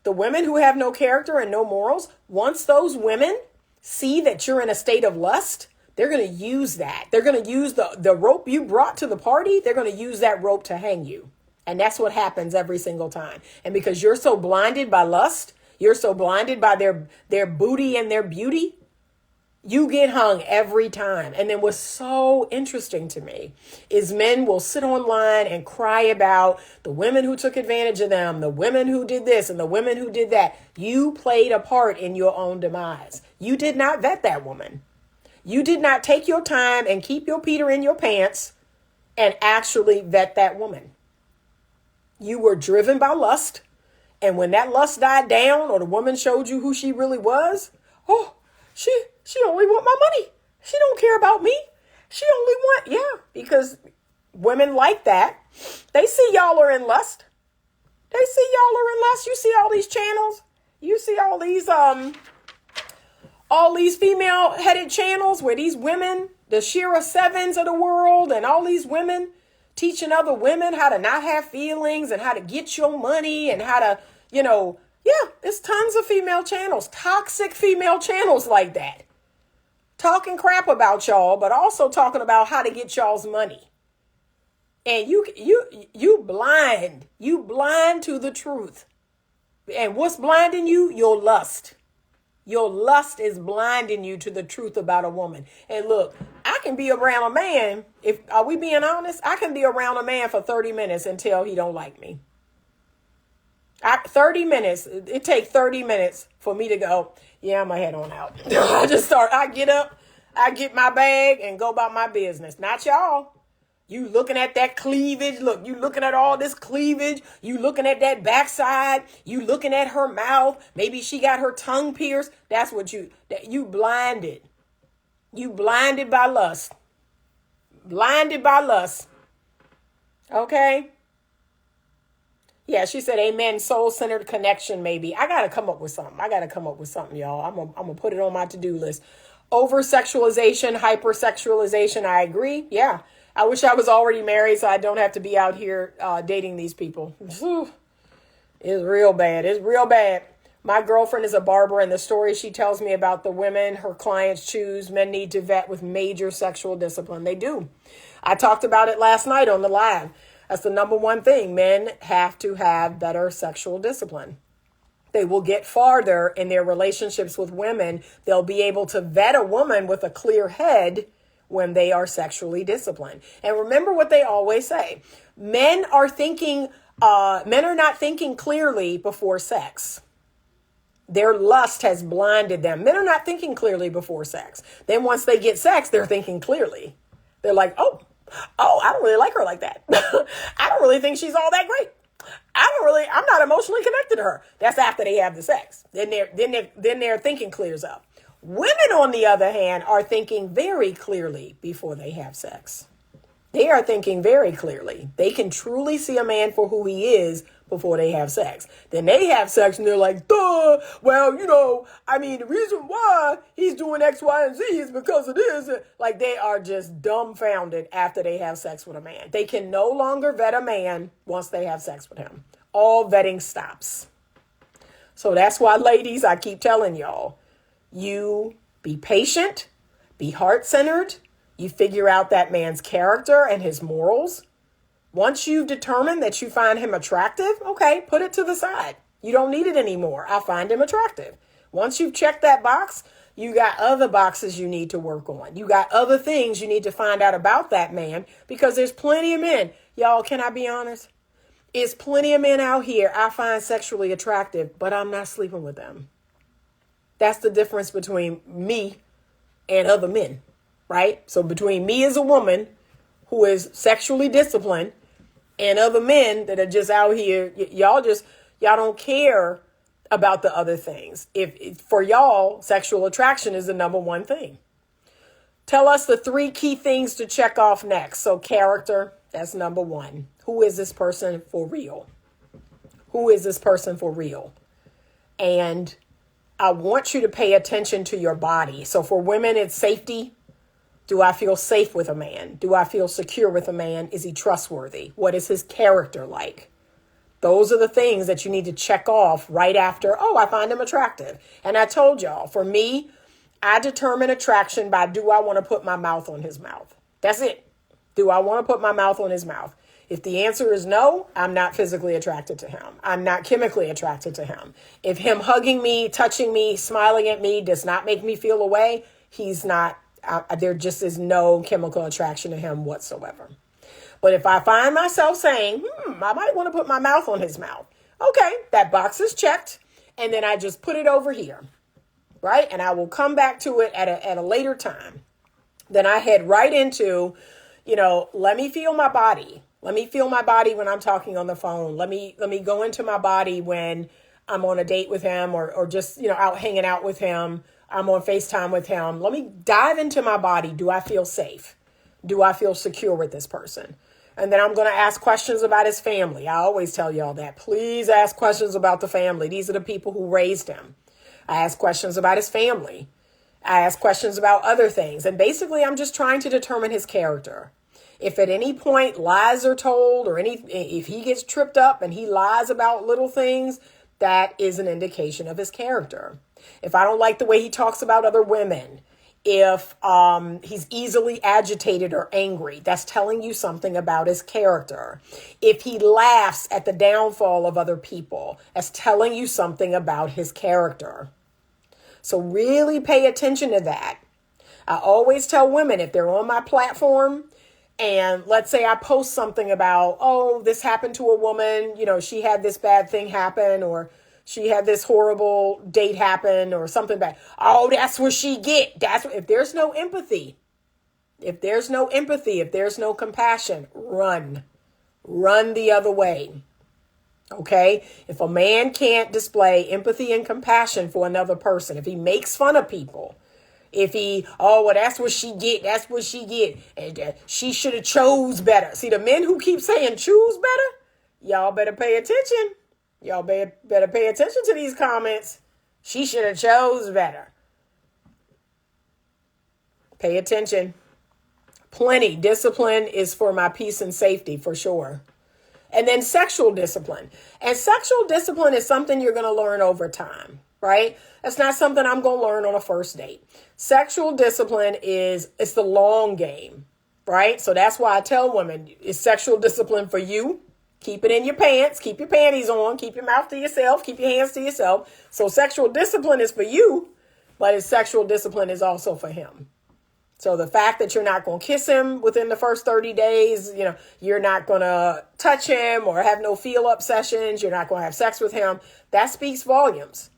the women who have no character and no morals, once those women see that you're in a state of lust, they're going to use that. They're going to use the rope you brought to the party. They're going to use that rope to hang you. And that's what happens every single time. And because you're so blinded by lust, you're so blinded by their booty and their beauty, you get hung every time. And then what's so interesting to me is men will sit online and cry about the women who took advantage of them, the women who did this and the women who did that. You played a part in your own demise. You did not vet that woman. You did not take your time and keep your Peter in your pants and actually vet that woman. You were driven by lust. And when that lust died down or the woman showed you who she really was, she only want my money. She don't care about me. She only want, because women like that, they see y'all are in lust. You see all these channels. You see all these female headed channels where these women, the Shira Sevens of the world and all these women teaching other women how to not have feelings and how to get your money and how to, there's tons of female channels, toxic female channels like that. Talking crap about y'all, but also talking about how to get y'all's money. And you blind. You blind to the truth. And what's blinding you? Your lust. Your lust is blinding you to the truth about a woman. And look, I can be around a man. Are we being honest? I can be around a man for 30 minutes until he don't like me. 30 minutes. It takes 30 minutes for me to go, yeah, I'm going to head on out. I get up, I get my bag and go about my business. Not y'all. You looking at that cleavage. Look, you looking at all this cleavage. You looking at that backside. You looking at her mouth. Maybe she got her tongue pierced. That's what you blinded. You blinded by lust. Blinded by lust. Okay. Yeah, she said, amen. Soul-centered connection, maybe. I got to come up with something. Y'all. I'm going to put it on my to-do list. Over-sexualization, hypersexualization. I agree. Yeah. I wish I was already married so I don't have to be out here dating these people. It's real bad. It's real bad. My girlfriend is a barber, and the story she tells me about the women her clients choose, men need to vet with major sexual discipline. They do. I talked about it last night on the live. That's the number one thing. Men have to have better sexual discipline. They will get farther in their relationships with women. They'll be able to vet a woman with a clear head when they are sexually disciplined. And remember what they always say. Men are not thinking clearly before sex. Their lust has blinded them. Men are not thinking clearly before sex. Then once they get sex, they're thinking clearly. They're like, oh, I don't really like her like that. I don't really think she's all that great. I'm not emotionally connected to her. That's after they have the sex. Then their thinking clears up. Women, on the other hand, are thinking very clearly before they have sex. They are thinking very clearly. They can truly see a man for who he is before they have sex. Then they have sex and they're like, duh, well, the reason why he's doing X, Y, and Z is because of this. Like, they are just dumbfounded after they have sex with a man. They can no longer vet a man once they have sex with him. All vetting stops. So that's why, ladies, I keep telling y'all, you be patient, be heart-centered. You figure out that man's character and his morals. Once you've determined that you find him attractive, okay, put it to the side. You don't need it anymore. I find him attractive. Once you've checked that box, you got other boxes you need to work on. You got other things you need to find out about that man, because there's plenty of men. Y'all, can I be honest? There's plenty of men out here I find sexually attractive, but I'm not sleeping with them. That's the difference between me and other men, right? So between me as a woman who is sexually disciplined and other men that are just out here, y'all don't care about the other things. If for y'all, sexual attraction is the number one thing. Tell us the 3 key things to check off next. So character, that's number 1. Who is this person for real? Who is this person for real? And I want you to pay attention to your body. So for women, it's safety. Do I feel safe with a man? Do I feel secure with a man? Is he trustworthy? What is his character like? Those are the things that you need to check off right after, I find him attractive. And I told y'all, for me, I determine attraction by, do I want to put my mouth on his mouth? That's it. Do I want to put my mouth on his mouth? If the answer is no, I'm not physically attracted to him. I'm not chemically attracted to him. If him hugging me, touching me, smiling at me does not make me feel a way, he's not, there just is no chemical attraction to him whatsoever. But if I find myself saying, I might want to put my mouth on his mouth. Okay, that box is checked. And then I just put it over here, right? And I will come back to it at a later time. Then I head right into, let me feel my body. Let me feel my body when I'm talking on the phone. Let me go into my body when I'm on a date with him or just, out hanging out with him. I'm on FaceTime with him. Let me dive into my body. Do I feel safe? Do I feel secure with this person? And then I'm going to ask questions about his family. I always tell y'all that. Please ask questions about the family. These are the people who raised him. I ask questions about his family. I ask questions about other things. And basically, I'm just trying to determine his character. If at any point lies are told or if he gets tripped up and he lies about little things, that is an indication of his character. If I don't like the way he talks about other women, if he's easily agitated or angry, that's telling you something about his character. If he laughs at the downfall of other people, that's telling you something about his character. So really pay attention to that. I always tell women, if they're on my platform and let's say I post something about, oh, this happened to a woman, she had this bad thing happen, or she had this horrible date happen or something bad. Oh, that's what she get. If there's no empathy, if there's no compassion, run the other way. Okay. If a man can't display empathy and compassion for another person, if he makes fun of people, if he, oh, well, that's what she get. And she should have chose better. See, the men who keep saying choose better, y'all better pay attention. Y'all better pay attention to these comments. She should have chose better. Pay attention. Plenty. Discipline is for my peace and safety, for sure. And then sexual discipline. And sexual discipline is something you're going to learn over time, right? That's not something I'm going to learn on a first date. Sexual discipline it's the long game, right? So that's why I tell women, is sexual discipline for you? Keep it in your pants. Keep your panties on. Keep your mouth to yourself. Keep your hands to yourself. So sexual discipline is for you, but his sexual discipline is also for him. So the fact that you're not going to kiss him within the first 30 days, you're not going to touch him or have no feel-up sessions, you're not going to have sex with him, that speaks volumes.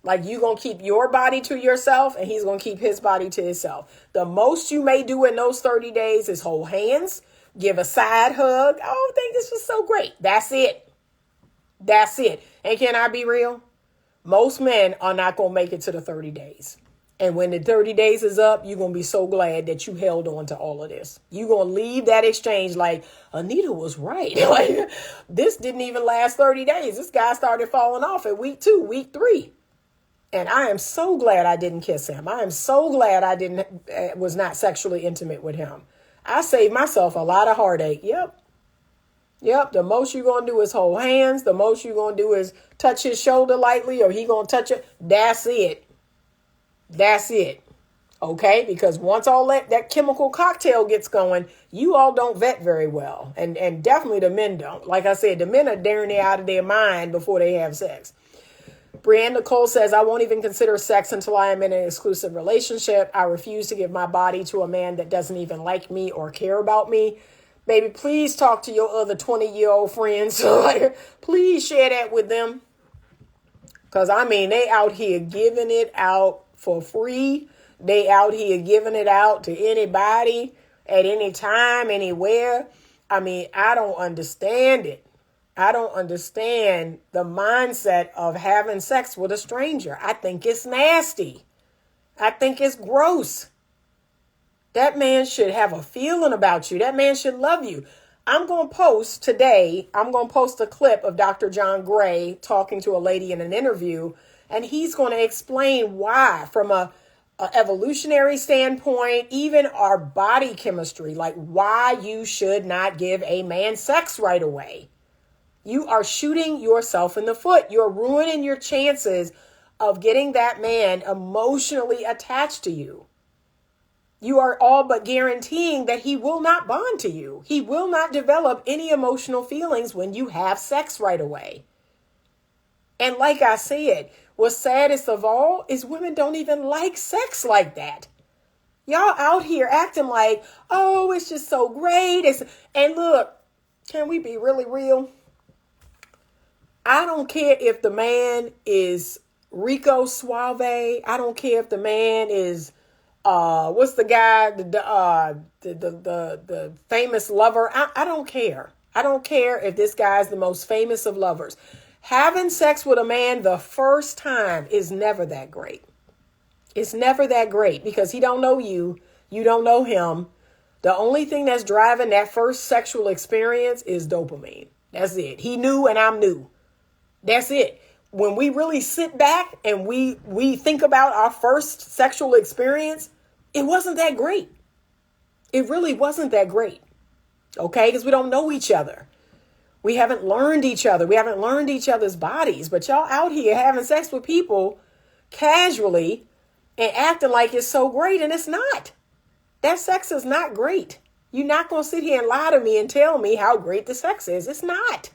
Like, you're going to keep your body to yourself and he's going to keep his body to himself. The most you may do in those 30 days is hold hands, give a side hug. Oh, I think this was so great. That's it. And can I be real? Most men are not going to make it to the 30 days. And when the 30 days is up, you're going to be so glad that you held on to all of this. You're going to leave that exchange like, Anita was right. Like, this didn't even last 30 days. This guy started falling off at week 2, week 3. And I am so glad I didn't kiss him. I am so glad I was not sexually intimate with him. I saved myself a lot of heartache. Yep. The most you're going to do is hold hands. The most you're going to do is touch his shoulder lightly, or he going to touch it. That's it. Okay. Because once all that chemical cocktail gets going, you all don't vet very well. And definitely the men don't. Like I said, the men are daring it out of their mind before they have sex. Brianne Nicole says, I won't even consider sex until I am in an exclusive relationship. I refuse to give my body to a man that doesn't even like me or care about me. Baby, please talk to your other 20-year-old friends. Please share that with them. Because, they out here giving it out for free. They out here giving it out to anybody at any time, anywhere. I don't understand it. I don't understand the mindset of having sex with a stranger. I think it's nasty. I think it's gross. That man should have a feeling about you. That man should love you. I'm going to post a clip of Dr. John Gray talking to a lady in an interview, and he's going to explain why, from a evolutionary standpoint, even our body chemistry, like why you should not give a man sex right away. You are shooting yourself in the foot. You're ruining your chances of getting that man emotionally attached to you. You are all but guaranteeing that he will not bond to you. He will not develop any emotional feelings when you have sex right away. And like I said, what's saddest of all is women don't even like sex like that. Y'all out here acting like, oh, it's just so great. And look, can we be really real? I don't care if the man is Rico Suave. I don't care if the man is, what's the guy, the famous lover. I don't care. I don't care if this guy's the most famous of lovers. Having sex with a man the first time is never that great. It's never that great because he don't know you. You don't know him. The only thing that's driving that first sexual experience is dopamine. That's it. He knew and I'm new. That's it. When we really sit back and we think about our first sexual experience, it wasn't that great. It really wasn't that great. Okay? Because we don't know each other. We haven't learned each other. We haven't learned each other's bodies. But y'all out here having sex with people casually and acting like it's so great, and it's not. That sex is not great. You're not going to sit here and lie to me and tell me how great the sex is. It's not.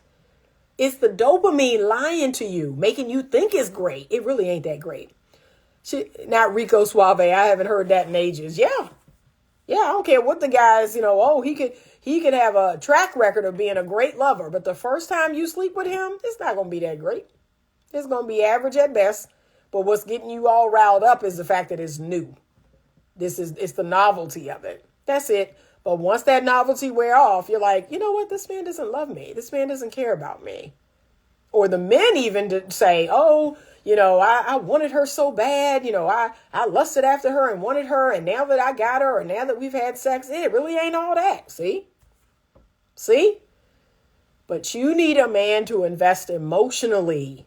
It's the dopamine lying to you, making you think it's great. It really ain't that great. Not Rico Suave. I haven't heard that in ages. Yeah. Yeah, I don't care what the guy's, he could have a track record of being a great lover, but the first time you sleep with him, it's not going to be that great. It's going to be average at best. But what's getting you all riled up is the fact that it's new. It's the novelty of it. That's it. But once that novelty wear off, you're like, you know what? This man doesn't love me. This man doesn't care about me. Or the men even to say, oh, I wanted her so bad. I lusted after her and wanted her. And now that I got her, and now that we've had sex, it really ain't all that. See? But you need a man to invest emotionally.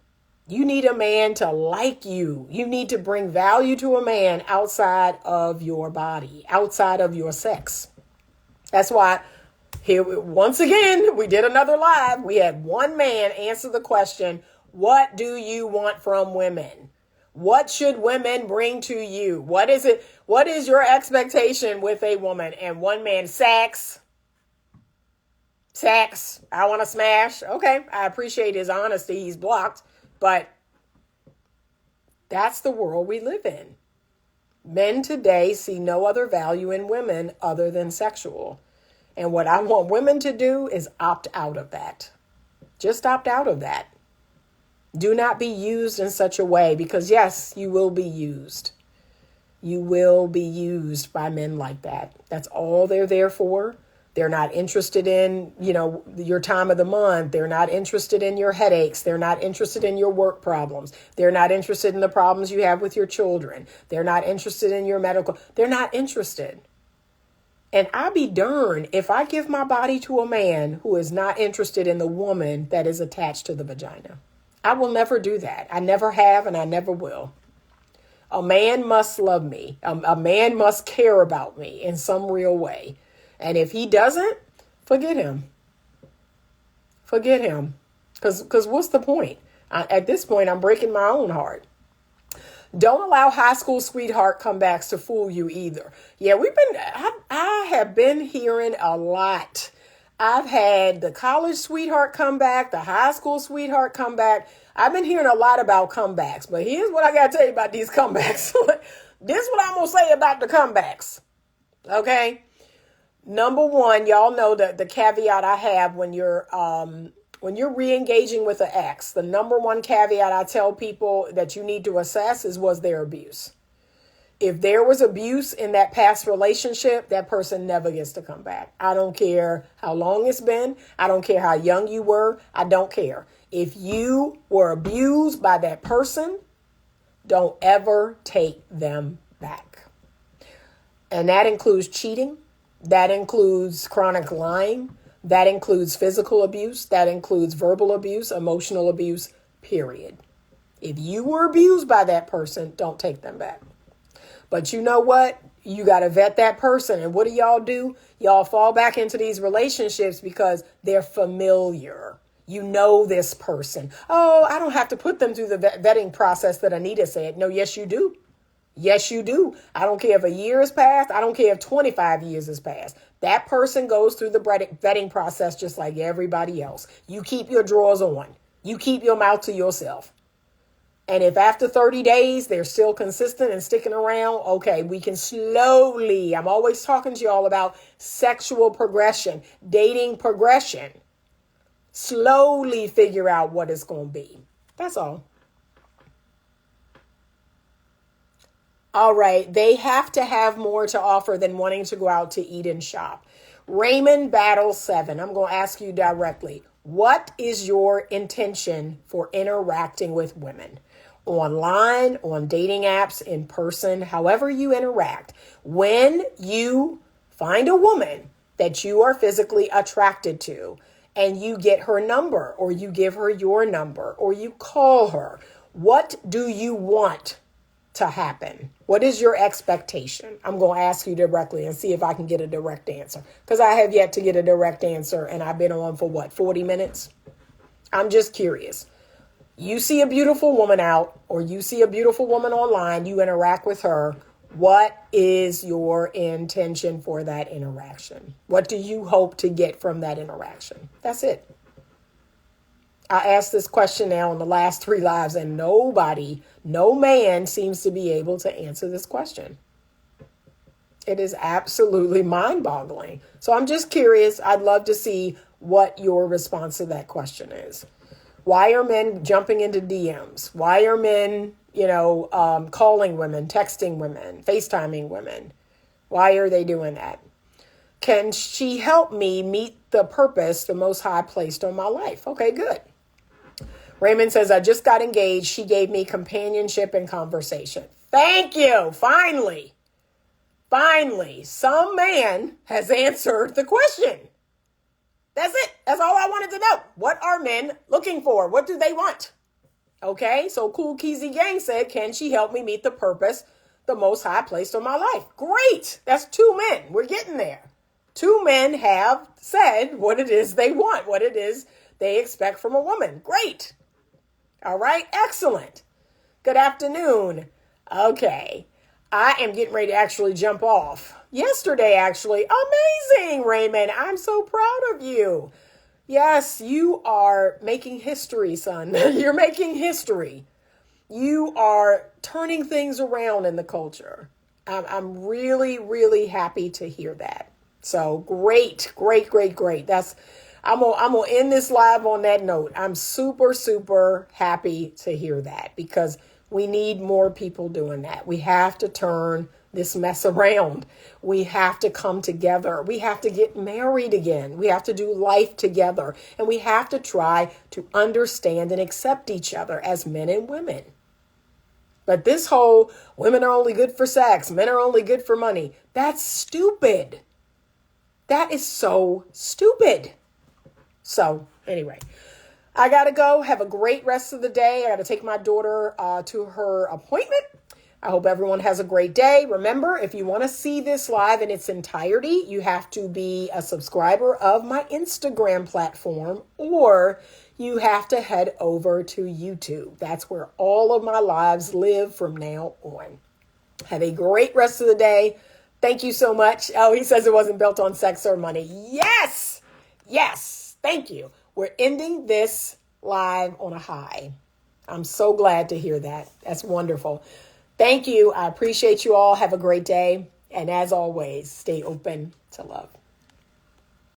You need a man to like you. You need to bring value to a man outside of your body, outside of your sex. That's why here, once again, we did another live. We had one man answer the question, what do you want from women? What should women bring to you? What is it? What is your expectation with a woman? And one man, sex. I want to smash. Okay, I appreciate his honesty. He's blocked. But that's the world we live in. Men today see no other value in women other than sexual. And what I want women to do is opt out of that. Just opt out of that. Do not be used in such a way because, yes, you will be used. You will be used by men like that. That's all they're there for. They're not interested in, your time of the month. They're not interested in your headaches. They're not interested in your work problems. They're not interested in the problems you have with your children. They're not interested in your medical. They're not interested. And I'll be darned if I give my body to a man who is not interested in the woman that is attached to the vagina. I will never do that. I never have and I never will. A man must love me. A man must care about me in some real way. And if he doesn't, forget him. Forget him. Because what's the point? At this point, I'm breaking my own heart. Don't allow high school sweetheart comebacks to fool you either. Yeah, I have been hearing a lot. I've had the college sweetheart comeback, the high school sweetheart comeback. I've been hearing a lot about comebacks, but here's what I got to tell you about these comebacks. This is what I'm going to say about the comebacks. Okay? Number one, y'all know the caveat I have when you're re-engaging with an ex. The number one caveat I tell people that you need to assess is, was there abuse? If there was abuse in that past relationship, that person never gets to come back. I don't care how long it's been. I don't care how young you were. I don't care. If you were abused by that person, don't ever take them back. And that includes cheating. That includes chronic lying. That includes physical abuse. That includes verbal abuse, emotional abuse, period. If you were abused by that person, don't take them back. But you know what? You got to vet that person. And what do? Y'all fall back into these relationships because they're familiar. You know this person. Oh, I don't have to put them through the vetting process that Anita said. No, yes, you do. Yes, you do. I don't care if a year has passed. I don't care if 25 years has passed. That person goes through the vetting process just like everybody else. You keep your drawers on. You keep your mouth to yourself. And if after 30 days they're still consistent and sticking around, okay, we can slowly, I'm always talking to you all about sexual progression, dating progression, slowly figure out what it's going to be. That's all. All right, they have to have more to offer than wanting to go out to eat and shop. Raymond Battle 7, I'm going to ask you directly, what is your intention for interacting with women? Online, on dating apps, in person, however you interact. When you find a woman that you are physically attracted to and you get her number or you give her your number or you call her, what do you want to happen? What is your expectation? I'm going to ask you directly and see if I can get a direct answer because I have yet to get a direct answer and I've been on for 40 minutes? I'm just curious. You see a beautiful woman out, or you see a beautiful woman online, you interact with her. What is your intention for that interaction? What do you hope to get from that interaction? That's it. I asked this question now in the last 3 lives, and no man seems to be able to answer this question. It is absolutely mind-boggling. So I'm just curious. I'd love to see what your response to that question is. Why are men jumping into DMs? Why are men, calling women, texting women, FaceTiming women? Why are they doing that? Can she help me meet the purpose the Most High placed on my life? Okay, good. Raymond says, I just got engaged. She gave me companionship and conversation. Thank you. Finally, some man has answered the question. That's it. That's all I wanted to know. What are men looking for? What do they want? Okay, so Cool Keezy Gang said, can she help me meet the purpose the Most High placed on my life? Great. That's 2 men. We're getting there. 2 men have said what it is they want, what it is they expect from a woman. Great. All right, excellent. Good afternoon. Okay, I am getting ready to actually jump off. Yesterday, actually. Amazing, Raymond. I'm so proud of you. Yes, you are making history, son. You're making history. You are turning things around in the culture. I'm really, really happy to hear that. So great. I'm gonna end this live on that note. I'm super, super happy to hear that, because we need more people doing that. We have to turn this mess around. We have to come together. We have to get married again. We have to do life together. And we have to try to understand and accept each other as men and women. But this whole women are only good for sex, men are only good for money, that's stupid. That is so stupid. So anyway, I got to go. Have a great rest of the day. I got to take my daughter to her appointment. I hope everyone has a great day. Remember, if you want to see this live in its entirety, you have to be a subscriber of my Instagram platform, or you have to head over to YouTube. That's where all of my lives live from now on. Have a great rest of the day. Thank you so much. Oh, he says it wasn't built on sex or money. Yes. Thank you. We're ending this live on a high. I'm so glad to hear that. That's wonderful. Thank you. I appreciate you all. Have a great day. And as always, stay open to love.